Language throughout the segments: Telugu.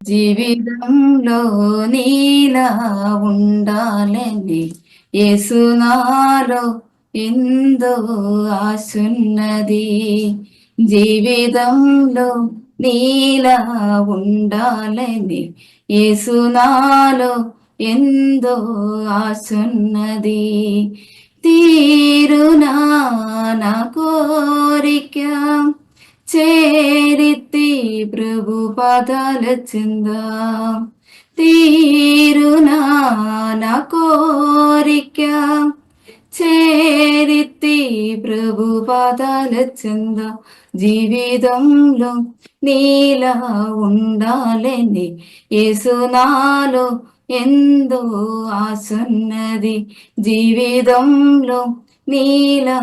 జీవితంలో నీలా ఉండాలని యేసునాలో ఎంతో ఆశున్నది. జీవితంలో నీలా ఉండాలని యేసునాలో ఎంతో ఆశున్నది. తీరునా నా కోరిక చేరితి ప్రభు పాదాల చింద. తీరునా నా కోరిక చేరితి ప్రభు పాదాల చింద. జీవితంలో నీలా ఉండాలని యేసునాలో ఎంతో ఆశున్నది. జీవితంలో నీలా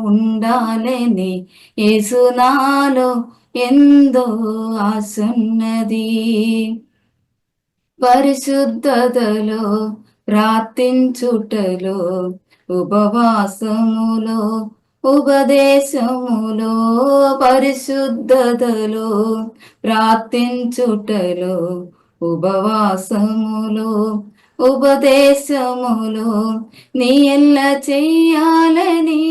ఉండాలని యేసునాలో ఎంతో ఆశున్నది. పరిశుద్ధతలో ప్రార్థించుటలో ఉపవాసములో ఉపదేశములో పరిశుద్ధతలో ప్రార్థించుటలో ఉపవాసములో ఉపదేశములో నీ ఎల్ల చెయ్యాలని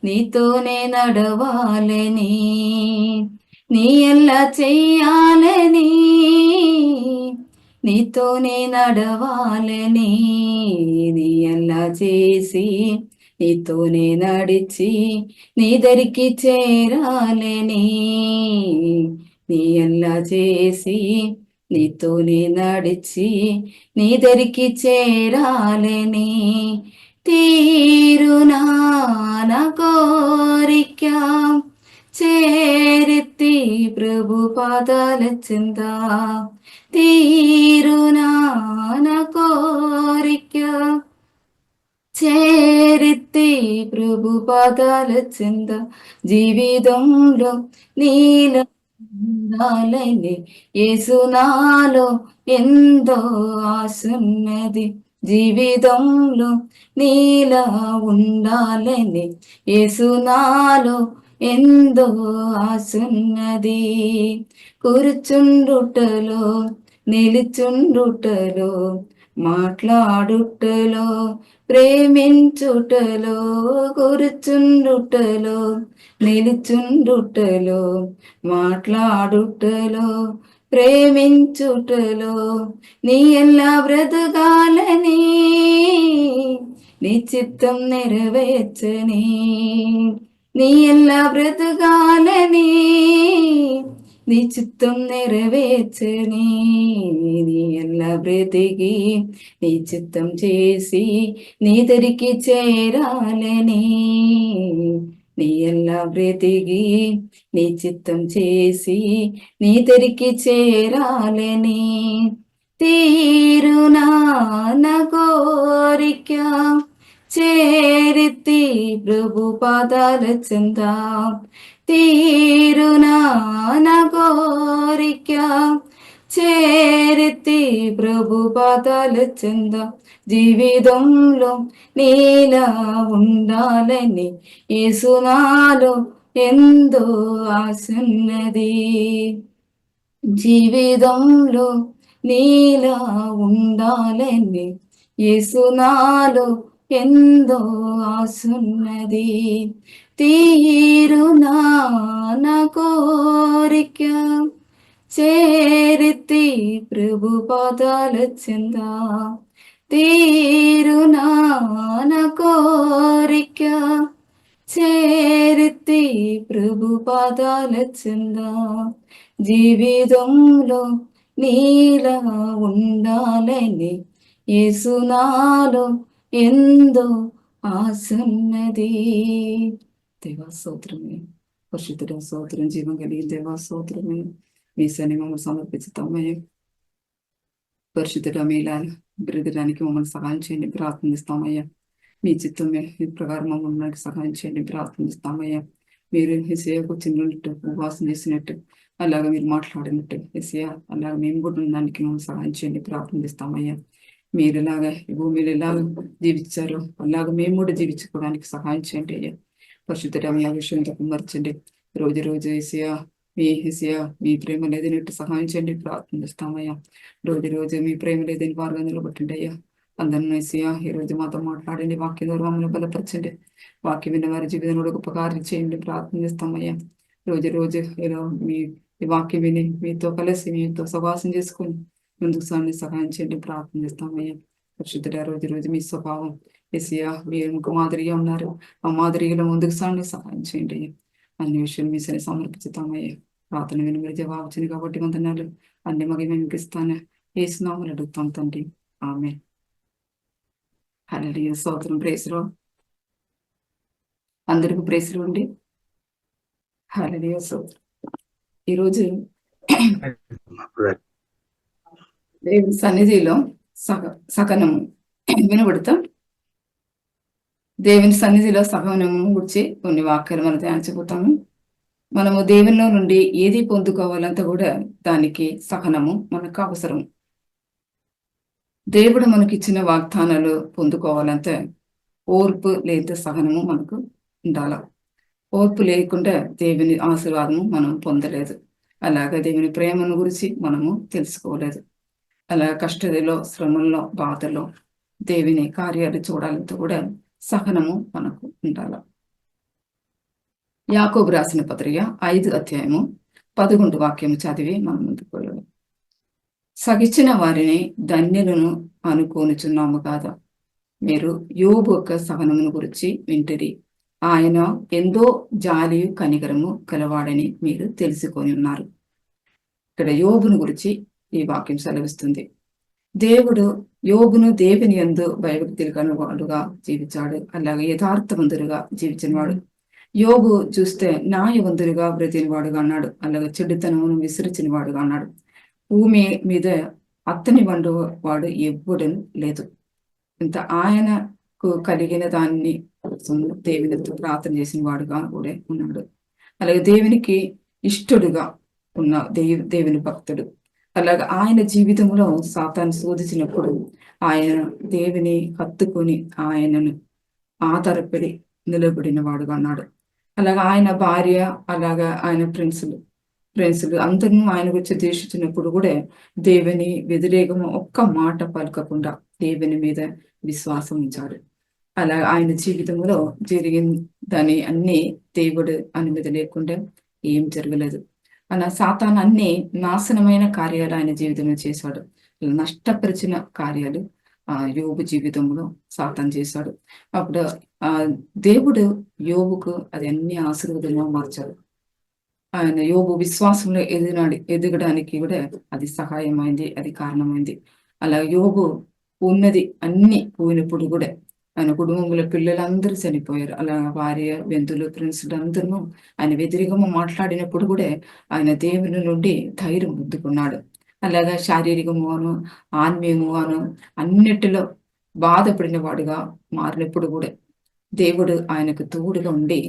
నీతోనే నడవాలని నీ ఎలా చెయ్యాలని నీతోనే నడవాలని నీ ఎలా చేసి నీతోనే నడిచి నీ దరికి చేరాలని నీ ఎలా చేసి నీతోనే నడిచి నీ దరికి చేరాలని తీరునా నా కోరిక చేరితి ప్రభు పాదాల చింద. తీరునా నా కోరిక చేరితి ప్రభు పాదాల చింద. జీవితంలో నీలో ఉండాలని యేసునాలో ఎంతో ఆశున్నది. జీవితంలో నీలా ఉండాలని యేసునాలో ఎంతో ఆశున్నది. కూర్చుండుటలో నిలుచుండుటలో మాట్లాడుటలో ప్రేమించుటలో కూర్చుండుటలో నిలుచుండుటలో మాట్లాడుటలో ప్రేమించుటలో నీ ఎలా బ్రతకాలని నీ చిత్తం నెరవేర్చని నీ ఎలా బ్రతకాలని నీ చిత్తం నెరవేర్చని నీ ఎలా బ్రతికి నీ చిత్తం చేసి నీ దరికి చేరాలని నీ ఎలా బ్రతికి నీ చిత్తం చేసి నీ దరికి చేరాలని తీరునా నా కోరిక చేరితి ప్రభు పాదాల చింద. తీరునా నా కోరిక చేరితి ప్రభు పాదాల చింద. జీవితంలో నీలా ఉండాలని యేసునాలో ఎంతో ఆశున్నది. జీవితంలో నీలా ఉండాలని యేసునాలో ఎంతో ఆశున్నది. తీరునా నా కోరిక చేరితి ప్రభు పాదాల చింద. తీరునా నా కోరిక చేరితి ప్రభు పాదాల చింద. జీవితంలో నీలా ఉండాలని యేసునాలో ఎంతో ఆశున్నది. దేవా స్తోత్రమే, పరిశుద్ధుడా స్తోత్రం, జీవం కలిగి దేవా స్తోత్రమే. మీ సన్ని మమ్మల్ని సమర్పిస్తామయ్యా. పరిశుద్ధుడా మీలా బ్రతకడానికి మమ్మల్ని సహాయం చేయండి, ప్రార్థిస్తామయ్యా. మీ చిత్తమే ఈ ప్రకారం మమ్మల్ని సహాయం చేయండి, ప్రార్థిస్తామయ్యా. మీరు ఎస్ఐకు చిన్నట్టు ఉపవాసం చేసినట్టు అలాగా మీరు మాట్లాడినట్టు ఎస్ఐ అలాగ మేము కూడా ఉండడానికి మమ్మల్ని సహాయం చేయండి, ప్రార్థిస్తామయ్యా. మీరు ఎలాగా ఈ భూమిలో ఎలాగ జీవించారో అలాగ మేము కూడా జీవించుకోవడానికి సహాయం చేయండి అయ్యా. పరిశుద్ధ మీ ఆ విషయంతో కుమర్చండి. రోజు రోజు ఏసయ్యా మీ హిసియా మీ ప్రేమ లేదన్నట్టు సహాయం చేయండి ప్రార్థిస్తామయ్యా. రోజు మీ ప్రేమ లేదని వారుగా నిలబట్టండి అయ్యా. అందరిని హిసియా ఈ రోజు మాతో మాట్లాడండి, వాక్యం ద్వారా మమ్మల్ని బలపరచండి. వాక్యం విన్న వారి జీవితంలో ఉపకారం చేయండి ప్రార్థిస్తామయ్యా. రోజు ఏదో మీ ఈ వాక్యం విని మీతో కలిసి మీతో సవాసం చేసుకొని ముందుకు సహాయం చేయండి ప్రార్థిస్తామయ్యా. పరిశుద్ధుడా రోజు మీ స్వభావం ఎసియా మీకు మాదిరిగా ఉన్నారు. ఆ మాదిరిలో ముందుకు సహాయం చేయండి అయ్యా. అన్ని విషయాలు మీ సరే సమర్పించుతామయ్యా. ప్రార్థన విని మీరు జవాబు వచ్చింది కాబట్టి వందనాలు. అన్ని మగిమ మీకు ఇస్తాను వేస్తున్నామని అడుగుతాం తండ్రి. ఆమె హల్లెలూయా. స్తోత్రం. ప్రేసులో అందరికి ప్రేసులు ఉండి హల్లెలూయా. స్తోత్రం. ఈరోజు దేవుని సన్నిధిలో సకనము వినబడతాం. దేవుని సన్నిధిలో సహనము గురించి కొన్ని వాక్యాలు మనం ధ్యానించబోతాము. మనము దేవునిలో నుండి ఏది పొందుకోవాలంతా కూడా దానికి సహనము మనకు అవసరం. దేవుడు మనకిచ్చిన వాగ్దానాలు పొందుకోవాలంటే ఓర్పు లేదా సహనము మనకు ఉండాల. ఓర్పు లేకుండా దేవుని ఆశీర్వాదము మనం పొందలేదు. అలాగే దేవుని ప్రేమను గురించి మనము తెలుసుకోలేదు. అలా కష్టతలో, శ్రమల్లో, బాధలో దేవుని కార్యాలు చూడాలంటే కూడా సహనము మనకు ఉండాల. యాకోబు రాసిన పత్రిక 5 అధ్యాయము 11 వాక్యము చదివి మనం ముందుకు వెళ్ళాలి. సగిచిన వారిని ధన్యులను అనుకోనుచున్నాము కాదా, మీరు యోబు యొక్క సహనమును గురించి వింటిరి. ఆయన ఎంతో జాలియు కనికరము కలవాడని మీరు తెలుసుకొని ఉన్నారు. ఇక్కడ యోబును గురించి ఈ వాక్యం సెలవిస్తుంది. దేవుడు యోబును దేవుని యందు భయభక్తులు కనువాడుగా జీవించాడు. అలాగే యథార్థవంతుడుగా జీవించినవాడు. యోబు చూస్తే న్యాయవంతుడిగా బ్రతికినవాడుగా అన్నాడు. అలాగే చెడుతనమును విసిరిచిన వాడుగా అన్నాడు. భూమి మీద అత్తని వండు వాడు ఎవ్వడను లేదు. ఇంత ఆయనకు కలిగిన దాన్ని దేవునితో ప్రార్థన చేసిన వాడుగా కూడా ఉన్నాడు. అలాగే దేవునికి ఇష్టడుగా ఉన్న దేవుని భక్తుడు. అలాగే ఆయన జీవితంలో సాతాను శోధించినప్పుడు ఆయన దేవుని హత్తుకొని ఆయనను ఆధారపడి నిలబడిన వాడుగా అన్నాడు. అలాగా ఆయన భార్య, అలాగా ఆయన ఫ్రెండ్స్ అందరూ ఆయన గురించి ద్వేషించినప్పుడు కూడా దేవుని వ్యతిరేకము ఒక్క మాట పలకకుండా దేవుని మీద విశ్వాసం ఉంచాడు. అలా ఆయన జీవితంలో జరిగిందని అన్ని దేవుడు అనుమతి లేకుండా ఏం జరగలేదు. అలా సాతాను అన్ని నాశనమైన కార్యాలు ఆయన జీవితంలో చేశాడు. నష్టపరిచిన కార్యాలు యోబు జీవితంలో సాతాను చేశాడు. అప్పుడు దేవుడు యోబుకు అది అన్ని ఆశీర్వాదంగా మార్చాడు. ఆయన యోబు విశ్వాసంలో ఎదగడానికి కూడా అది సహాయమైంది, అది కారణమైంది. అలా యోబు ఉన్నది అన్ని పోయినప్పుడు కూడా ఆయన కుటుంబంలో పిల్లలందరూ చనిపోయారు. అలా భార్య, బంధువులు, ఫ్రెండ్స్ అందరూ ఆయన వ్యతిరేకంగా మాట్లాడినప్పుడు కూడా ఆయన దేవుని నుండి ధైర్యం పొందుకున్నాడు. అలాగా శారీరకముగాను ఆత్మీయముగాను అన్నిటిలో బాధపడిన వాడుగా మారినప్పుడు కూడా దేవుడు ఆయనకు తోడుగా ఉండి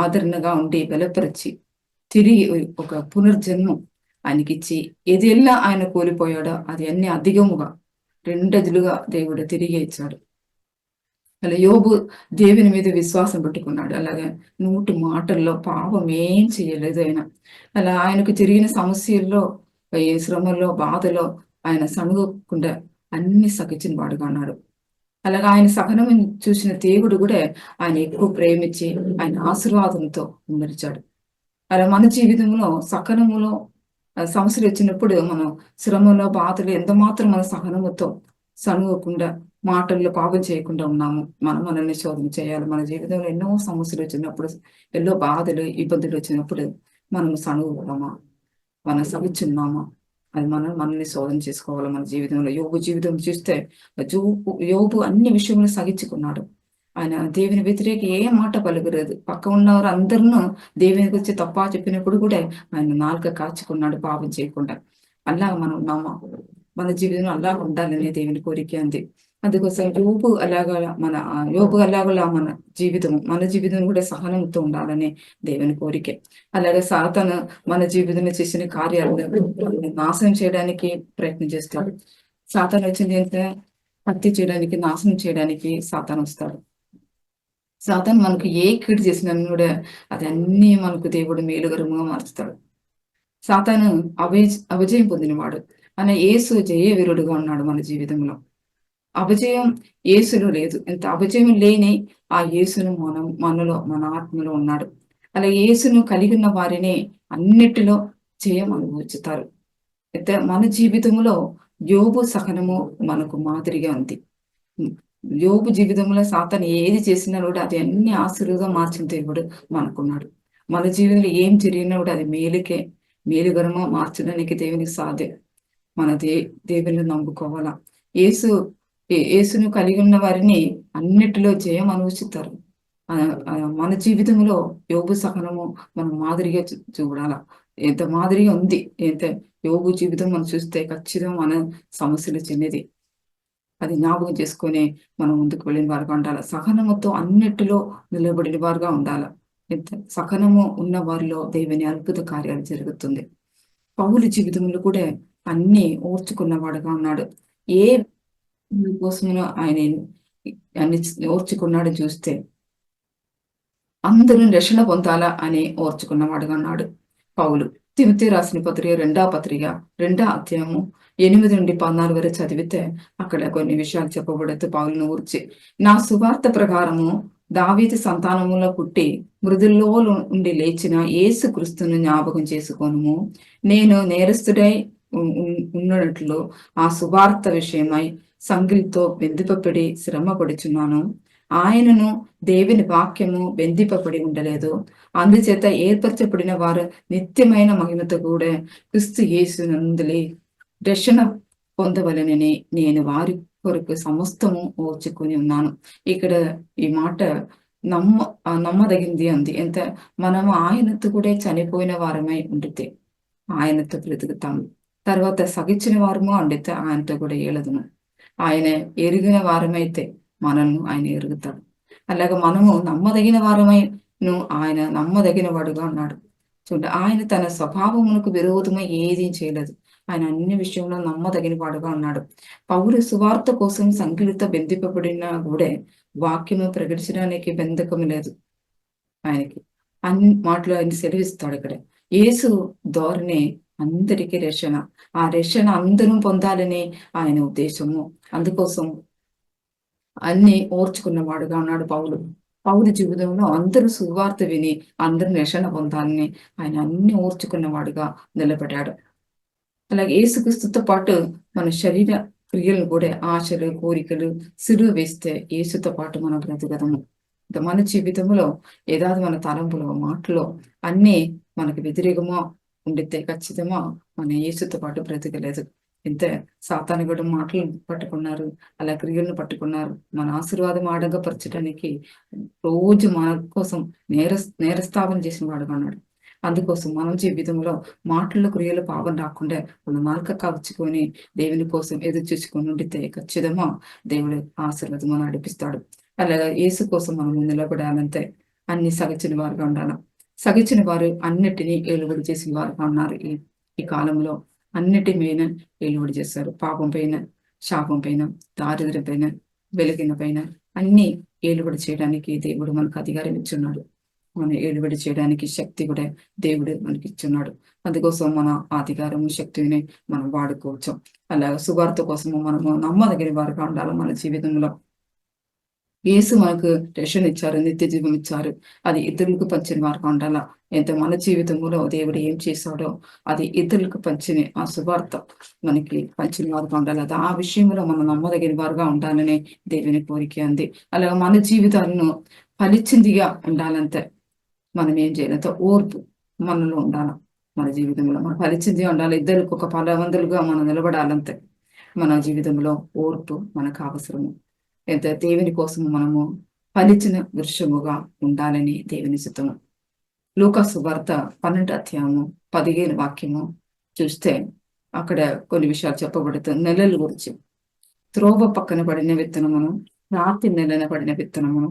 ఆదరణగా ఉండి బలపరిచి తిరిగి ఒక పునర్జన్మం ఆయనకిచ్చి ఏదెల్లా ఆయన కోల్పోయాడో అది అన్ని అధికముగా రెండదులుగా దేవుడు తిరిగి ఇచ్చాడు. అలా యోబు దేవుని మీద విశ్వాసం పెట్టుకున్నాడు. అలాగే 100 మాటల్లో పాపం ఏం చేయలేదు ఆయన. అలా ఆయనకు జరిగిన సమస్యల్లో, ఈ శ్రమల్లో, బాధలో ఆయన సణుగకుండా అన్ని సహించిన వాడుగా అన్నాడు. అలాగే ఆయన సహనం చూసిన దేవుడు కూడా ఆయన ఎక్కువ ప్రేమించి ఆయన ఆశీర్వాదంతో మరిచాడు. అలా మన జీవితంలో సహనములో సమస్యలు వచ్చినప్పుడు మనం శ్రమలో, బాధలు ఎంత మాత్రం మన సహనముతో సణుగకుండా మాటల్లో పాపం చేయకుండా ఉన్నాము. మనల్ని శోధన చేయాలి. మన జీవితంలో ఎన్నో సమస్యలు వచ్చినప్పుడు, ఎన్నో బాధలు, ఇబ్బందులు వచ్చినప్పుడు మనం సణుగుతామా, మనం సహించున్నామా, అది మనల్ని శోధన చేసుకోవాలి. మన జీవితంలో యోబు జీవితం చూస్తే యోబు అన్ని విషయంలో సహించుకున్నాడు. ఆయన దేవుని వ్యతిరేక ఏ మాట పలుకులేదు. పక్క ఉన్నవారు అందరినూ దేవుని గురించి తప్పా చెప్పినప్పుడు కూడా ఆయన నాలుక కాచుకున్నాడు పాపం చేయకుండా. అలా మనం ఉన్నామా, మన జీవితంలో అలా ఉండాలనే దేవుని కోరిక అంది. అందుకోసం యోబు అలాగా మన జీవితం కూడా సహనంతో ఉండాలని దేవుని కోరిక. అలాగే సాతాను మన జీవితంలో చేసిన కార్యాలను నాశనం చేయడానికి ప్రయత్నం చేస్తాడు. సాతాను వచ్చింది అంటే హత్య చేయడానికి, నాశనం చేయడానికి సాతాను వస్తాడు. సాతాను మనకు ఏ కీడు చేసినా కూడా అది అన్ని మనకు దేవుడు మేలుగరముగా మార్చుతాడు. సాతాను అపజయం పొందినవాడు. ఆయన యేసు జయవీరుడుగా ఉన్నాడు మన జీవితంలో. అపజయం యేసులో లేదు. ఎంత అపజయం లేని ఆ యేసును మనలో మన ఆత్మలో ఉన్నాడు. అలా యేసును కలిగి ఉన్న వారిని అన్నిటిలో జయం అనుభవించుతారు. అయితే మన జీవితంలో యోబు సహనము మనకు మాదిరిగా ఉంది. హ్మ్. యోబు జీవితంలో సాతాను ఏది చేసినా కూడా అది అన్ని ఆశీర్వాదంగా మార్చిన దేవుడు మనకున్నాడు. మన జీవితంలో ఏం జరిగినా కూడా అది మేలుకరంగా మార్చడానికి దేవునికి సాధ్యం. మన దేవుని నమ్ముకోవాలా. యేసు యేసును కలిగి ఉన్న వారిని అన్నిటిలో జయం అనుభవిస్తారు. మన జీవితంలో యోబు సహనము మనం మాదిరిగా చూడాల. ఎంత మాదిరిగా ఉంది. యోబు జీవితం మనం చూస్తే ఖచ్చితంగా మన సమస్యలు చిన్నది. అది జ్ఞాపకం చేసుకొని మనం ముందుకు వెళ్ళిన వారుగా ఉండాలి. సహనముతో అన్నిటిలో నిలబడిన వారుగా ఉండాలి. ఎంత సహనము ఉన్న వారిలో దేవుని అద్భుత కార్యాలు జరుగుతుంది. పౌలు జీవితంలో కూడా అన్ని ఓర్చుకున్నవాడుగా ఉన్నాడు. ఏ కోసమునో ఆయన అన్ని ఓర్చుకున్నాడు చూస్తే అందరూ రక్షణ పొందాలా అని ఓర్చుకున్నవాడుగా ఉన్నాడు పౌలు. తిమోతి రాసిన పత్రిక 2వ పత్రిక 2వ అధ్యాయము 8-14 వరకు చదివితే అక్కడ కొన్ని విషయాలు చెప్పబడుతూ పౌలును ఊర్చి, నా సువార్త ప్రకారము దావీదు సంతానములో పుట్టి మృదుల్లో ఉండి లేచిన యేసు క్రీస్తును జ్ఞాపకం చేసుకోను. నేను నేరస్తుడై ఉన్నట్లు ఆ సువార్త విషయమై సంఘులతో బెందిపడి శ్రమ పడుచున్నాను. ఆయనను దేవుని వాక్యము బెందిపడి ఉండలేదు. అందుచేత ఏర్పరచబడిన వారు నిత్యమైన మహిమతో కూడా క్రీస్తు యేసునందులే రక్షణ పొందవలనని నేను వారి కొరకు సమస్తము ఓర్చుకొని ఉన్నాను. ఇక్కడ ఈ మాట నమ్మదగింది అంది. ఎంత మనము ఆయనతో కూడా చనిపోయిన వారమై ఉండితే ఆయనతో బ్రతుకుతాము. తర్వాత సగించిన వారము అండితే ఆయనతో కూడా ఏలదును. ఆయన ఎరిగిన వారమైతే మనల్ని ఆయన ఎరుగుతాడు. అలాగే మనము నమ్మదగిన వారమై ఆయన నమ్మదగిన వాడుగా ఉన్నాడు. చూడండి, ఆయన తన స్వభావమునకు విరోధమై ఏదీ చేయలేదు. ఆయన అన్ని విషయంలో నమ్మదగిన వాడుగా ఉన్నాడు. పౌలు సువార్త కోసం సంఖ్యలతో బెందింపబడినా కూడా వాక్యము ప్రకటించడానికి బెంధకం లేదు ఆయనకి. అన్ని మాటలు ఆయన సెలవిస్తాడు. ఇక్కడ యేసు ధోరణి అందరికీ రక్షణ. ఆ రక్షణ అందరూ పొందాలని ఆయన ఉద్దేశము. అందుకోసం అన్ని ఓర్చుకున్నవాడుగా ఉన్నాడు పౌలు. పౌలు జీవితంలో అందరూ సువార్త విని అందరూ రక్షణ పొందాలని ఆయన అన్ని ఓర్చుకున్నవాడుగా నిలబడ్డాడు. అలాగే యేసుక్రీస్తుతో పాటు మన శరీర క్రియలను కూడా ఆశలు, కోరికలు సిలువ వేస్తే యేసుతో పాటు మనం బ్రతుకదము. మన జీవితంలో ఏదాది మన తలంపులో, మాటలో అన్ని మనకు వ్యతిరేకమా ఉండితే ఖచ్చితంగా మన యేసుతో పాటు బ్రతకలేదు. ఎంత సాతాను కూడా మాటలు పట్టుకున్నారు, అలా క్రియలను పట్టుకున్నారు. మన ఆశీర్వాదం ఆడంగపరచడానికి రోజు మన కోసం నేరస్థాపన చేసిన వాడుగా ఉన్నాడు. అందుకోసం మనం జీవితంలో మాటలు క్రియలు పాపం రాకుండా మన నాలుక కాచుకొని దేవుని కోసం ఎదురు చూసుకొని ఉండితే ఖచ్చితంగా దేవుడు ఆశీర్వాదం నడిపిస్తాడు. అలాగా యేసు కోసం మనం నిలబడాలంటే అన్ని సగచిన వారుగా ఉండాలి. సగచిన వారు అన్నిటినీ ఏలుబడి చేసిన వారుగా ఉన్నారు. ఈ కాలంలో అన్నిటి మీద ఏలుబడి చేస్తారు. పాపం పైన, శాపం పైన, దారిద్ర్యం పైన, వెలిగిన పైన అన్ని ఏలుబడి చేయడానికి దేవుడు మనకు అధికారం ఇచ్చున్నాడు. మనం ఏలుబడి చేయడానికి శక్తి కూడా దేవుడు మనకి ఇచ్చున్నాడు. అందుకోసం మన అధికారము శక్తిని మనం వాడుకోవచ్చు. అలాగే సువార్త కోసము మనము నమ్మదగిన వారుగా ఉండాలి. మన జీవితంలో యేసు మనకు రక్షణ ఇచ్చారు, నిత్య జీవం ఇచ్చారు. అది ఇతరులకు పంచిన వారుగా ఉండాలా. ఎంత మన జీవితంలో దేవుడు ఏం చేశాడో అది ఇతరులకు పంచిన ఆ సువార్త మనకి పంచిన వారుగా ఉండాలి. అది ఆ విషయంలో మనం నమ్మదగిన వారుగా ఉండాలని దేవుని కోరిక అంది. అలాగే మన జీవితాలను ఫలించిందిగా ఉండాలంటే మనం ఏం చేయాలంటే ఓర్పు మనలో ఉండాలి. మన జీవితంలో మనం ఫలించిందిగా ఉండాలి. ఇద్దరికి ఒక ఫలవంతులుగా మనం నిలబడాలంతే. మన జీవితంలో ఓర్పు మనకు అవసరము. ఎంత దేవుని కోసం మనము ఫలించిన వృక్షముగా ఉండాలని దేవుని చిత్తము. లూకా సువార్త 12వ అధ్యాయము 15 వాక్యము చూస్తే అక్కడ కొన్ని విషయాలు చెప్పబడుతుంది. నెలల గురించి త్రోవ పక్కన పడిన విత్తనమును, రాతి నెలన పడిన విత్తనమును,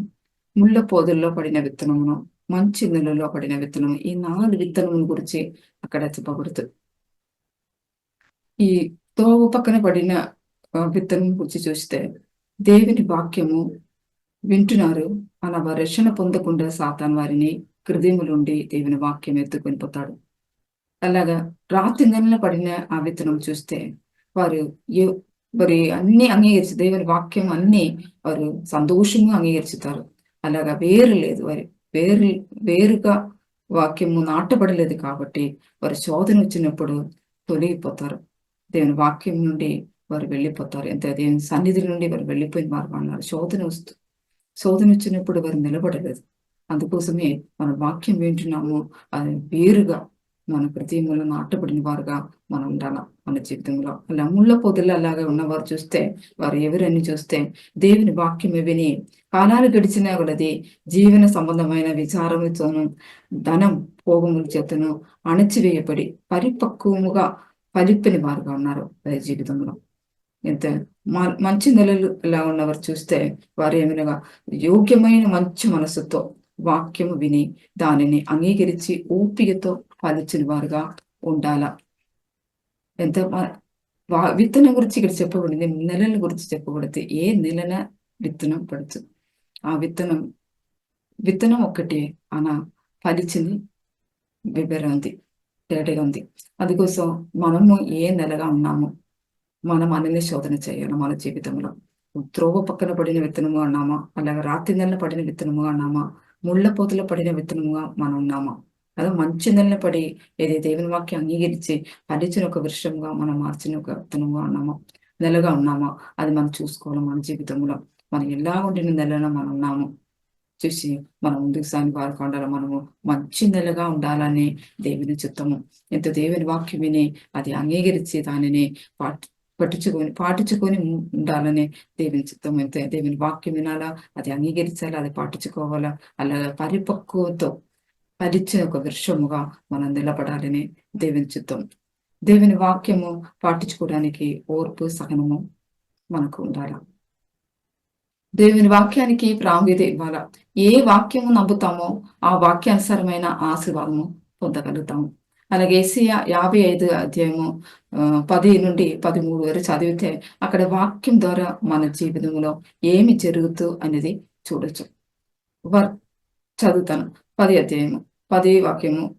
ముళ్ళ పొదల్లో పడిన విత్తనమును, మంచి నెలలో పడిన విత్తనము, ఈ 4 విత్తనముల గురించి అక్కడ చెప్పబడుతుంది. ఈ త్రోవ పక్కన పడిన విత్తనం గురించి చూస్తే దేవుని వాక్యము వింటున్నారు, అలా వారి రక్షణ పొందకుండా సాతాను వారిని హృదయములుండి దేవుని వాక్యం ఎత్తుకొని పోతాడు. అలాగా రాత్రి నెలలో పడిన ఆ విత్తనం చూస్తే వారు ఎ- వారి అన్ని అంగీకరించి దేవుని వాక్యం అన్ని వారు సంతోషంగా అంగీకరిస్తారు. అలాగా వేరు లేదు వారి వేరు వేరుగా వాక్యము నాటబడలేదు కాబట్టి వారి శోధన వచ్చినప్పుడు తొలగిపోతారు. దేవుని వాక్యం నుండి వారు వెళ్ళిపోతారు. ఎంత దేవుని సన్నిధి నుండి వారు వెళ్ళిపోయిన వారు అన్నారు. శోధన వచ్చినప్పుడు వారు నిలబడలేదు. అందుకోసమే మన వాక్యం వింటున్నాము, అది వేరుగా మన హృదయంలో నాటబడిన వారుగా మనం ఉండాల. మన జీవితంలో అలా ముళ్ళ పొదలు అలాగా ఉన్నవారు చూస్తే, వారు ఎవరని చూస్తే దేవుని వాక్యం విని కాలాలు గడిచిన కొలది జీవన సంబంధమైన విచారముతోను ధనం భోగముల చేతను అణచివేయబడి పరిపక్వముగా ఫలిపిన వారుగా ఉన్నారు వారి జీవితంలో. ఎంత మంచి నెలలు ఇలా ఉన్నవారు చూస్తే వారు ఏమైనా యోగ్యమైన మంచి మనసుతో వాక్యము విని దానిని అంగీకరించి ఓపికతో ఫలించిన వారుగా ఉండాల. ఎంత విత్తనం గురించి ఇక్కడ చెప్పబడింది, నెలల గురించి చెప్పబడితే ఏ నెలన విత్తనం పడుచు. ఆ విత్తనం విత్తనం ఒక్కటే అన ఫలిచింది వివరం ఉంది, తేటగా ఉంది. అందుకోసం మనము ఏ నెలగా ఉన్నాము, మనం మనల్ని శోధన చేయాలి. మన జీవితంలో త్రోవ పక్కన పడిన విత్తనము అన్నామా, అలాగే రాత్రి నెలల పడిన విత్తనము అన్నామా, ముళ్ళ పోతలో పడిన విత్తనముగా మనం ఉన్నామా, అదే మంచి నెలల పడి ఏదైతే దేవుని వాక్యం అంగీకరించి ఫలించిన ఒక వృక్షంగా మనం మార్చిన ఒక విత్తనముగా ఉన్నామా, నెలగా ఉన్నామా, అది మనం చూసుకోవాలి. మన జీవితంలో మనం ఎలా ఉండిన నెలలో మనం ఉన్నాము చూసి మనం ముందుకు సాగి వారికి ఉండాలి. మనము మంచి నెలగా ఉండాలని దేవుని చిత్తము. ఎంత దేవుని వాక్యం విని అది అంగీకరించి దానిని పాటించుకొని ఉండాలని దేవుని చిత్తం. అయితే దేవుని వాక్యం వినాలా, అది అంగీకరించాలా, అది పాటించుకోవాలా. అలా పరిపక్వతో ఫలించిన ఒక వృక్షముగా మనం నిలబడాలని దేవుని చిత్తం. దేవుని వాక్యము పాటించుకోవడానికి ఓర్పు సహనము మనకు ఉండాలి. దేవుని వాక్యానికి ప్రాముఖ్యత ఇవ్వాలా. ఏ వాక్యము నమ్ముతామో ఆ వాక్యానుసారమైన ఆశీర్వాదము పొందగలుగుతాము. అలాగే యెషయా 55 అధ్యాయము 10 నుండి 13 వరకు చదివితే అక్కడ వాక్యం ద్వారా మన జీవితంలో ఏమి జరుగుతూ అనేది చూడొచ్చు. చదువుతాను. 10 అధ్యాయము 10 వాక్యము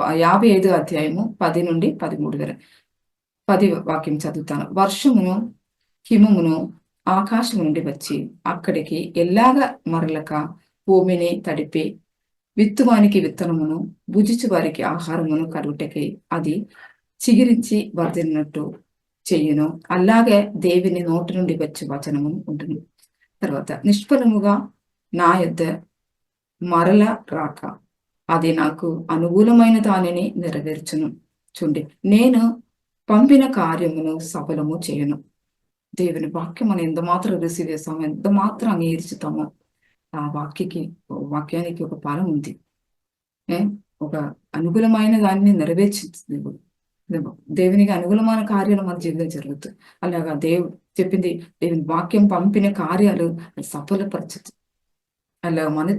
55 అధ్యాయము 10 నుండి 13 వరకు 10 వాక్యం చదువుతాను. వర్షమును హిమమును ఆకాశం నుండి వచ్చి అక్కడికి ఎల్లాగా మరలక భూమిని తడిపి విత్తువానికి విత్తనమును భుజించు వారికి ఆహారమును కలుగుటకి అది చిగిరించి వర్ధిల్లినట్టు చెయ్యును. అలాగే దేవుని నోటి నుండి వచ్చే వచనము ఉంటుంది. తర్వాత నిష్ఫలముగా నా యొద్ద మరల రాక అది నాకు అనుకూలమైన దానిని నెరవేర్చును. చూడండి, నేను పంపిన కార్యమును సఫలము చేయను. దేవుని వాక్యం మనం ఎంత మాత్రం రిసీవ్ చేస్తామో, ఎంత మాత్రం అంగీకరిస్తామో ఆ వాక్యానికి ఒక ఫలం ఉంది. ఒక అనుకూలమైన దాన్ని నెరవేర్చింది దేవునికి అనుకూలమైన కార్యాలు మన జీవితంలో జరుగుతాయి. అలాగా దేవుడు చెప్పింది, దేవుని వాక్యం పంపిన కార్యాలు సఫలపరచదు. అలా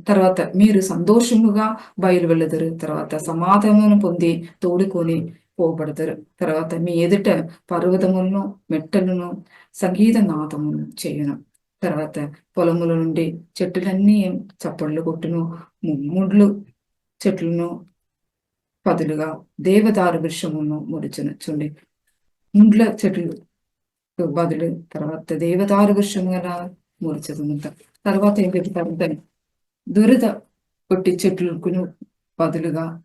తర్వాత మీరు సంతోషముగా బయలు వెళ్ళదురు. తర్వాత సమాధానం పొంది తోడుకొని పోబడతారు. తర్వాత మీ ఎదుట పర్వతములను మెట్టలను సంగీత నాదమును చేయను. తర్వాత పొలముల నుండి చెట్టులన్నీ చప్పళ్ళు కొట్టును, ముడ్లు చెట్లను పదులుగా దేవదారు వృక్షమును ముడుచును. చూడండి, ముండ్ల చెట్లు బదులు తర్వాత దేవదారు వృక్షము గల ముడుచుతుంట. తర్వాత ఏం చెప్తారు, దురద కొట్టి చెట్లకు బదులుగా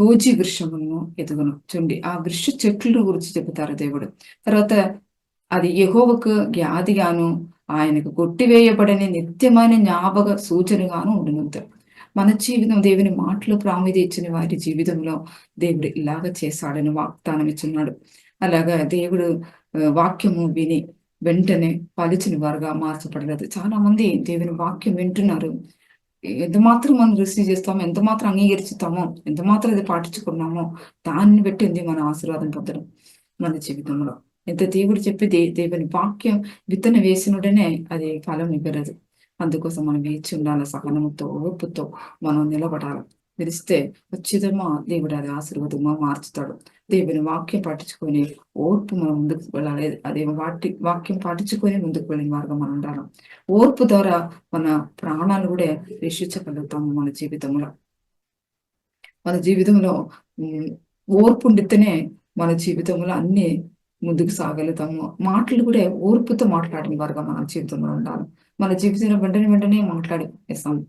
గోజి వృక్షమును ఎదుగును. చూడండి, ఆ వృక్ష చెట్లు గురించి చెబుతారు దేవుడు. తర్వాత అది యెహోవాకు వ్యాధిగాను ఆయనకు కొట్టివేయబడని నిత్యమైన జ్ఞాపక సూచనగాను ఉండునుంటారు. మన జీవితం దేవుని మాటలు ప్రాముఖ్యత ఇచ్చిన వారి జీవితంలో దేవుడు ఇలాగ చేశాడని వాగ్దానం ఇచ్చున్నాడు. అలాగా దేవుడు వాక్యము విని వెంటనే పలిచిన వారుగా మార్చబడలేదు. చాలా మంది దేవుని వాక్యం వింటున్నారు, ఎంత మాత్రం మనం రిసీవ్ చేస్తామో, ఎంత మాత్రం అంగీకరిస్తామో, ఎంత మాత్రం అది పాటించుకున్నామో దాన్ని పెట్టింది మన ఆశీర్వాదం పొందడం మన జీవితంలో. ఎంత దేవుడు చెప్పేది దేవుని వాక్యం విత్తన వేసినడనే అది ఫలం ఇవ్వలేదు. అందుకోసం మనం వేచి ఉండాలి, సహనముతో ఓర్పుతో మనం నిలబడాలి. తెలిస్తే ఖచ్చితంగా దేవుడు అది ఆశీర్వాదంగా మార్చుతాడు. దేవుని వాక్యం పాటించుకొని ఓర్పు మనం ముందుకు వెళ్ళాలి. అదే వాక్యం పాటించుకొని ముందుకు వెళ్ళిన వారుగా మనం ఉండాలి. ఓర్పు ద్వారా మన ప్రాణాలు కూడా రక్షించగలుగుతాము. మన జీవితంలో ఓర్పు ఉండితేనే మన జీవితంలో అన్ని ముందుకు సాగలుగుతాము. మాటలు కూడా ఓర్పుతో మాట్లాడిన వారుగా మన జీవితంలో ఉండాలి. మన జీవితంలో వెంటనే వెంటనే మాట్లాడేస్తాము.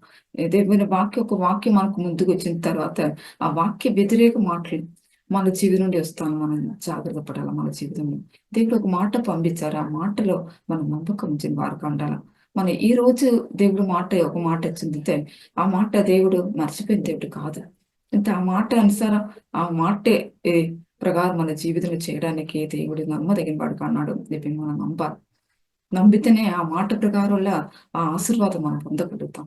ఏదేమైనా ఒక వాక్యం మనకు ముందుకు వచ్చిన తర్వాత ఆ వాక్య వ్యతిరేక మాటలు మన జీవితం నుండి వస్తాను. మనం జాగ్రత్త పడాలి. మన జీవితంలో దేవుడు ఒక మాట పంపించారు. ఆ మాటలో మనం నమ్మకం ఉంచిన వారుగా ఉండాలి. మన ఈ రోజు దేవుడు ఒక మాట చెందితే ఆ మాట దేవుడు మర్చిపోయిన దేవుడు కాదు. అంటే ఆ మాట అనుసారం ఆ మాటే ఏ ప్రకారం మన జీవితంలో చేయడానికి దేవుడు నమ్మదగిన వాడుగా అన్నాడు. దీన్ని మనం నమ్మాలి. నమ్మితేనే ఆ మాట ప్రకారంలో ఆ ఆశీర్వాదం మనం పొందగలుగుతాం.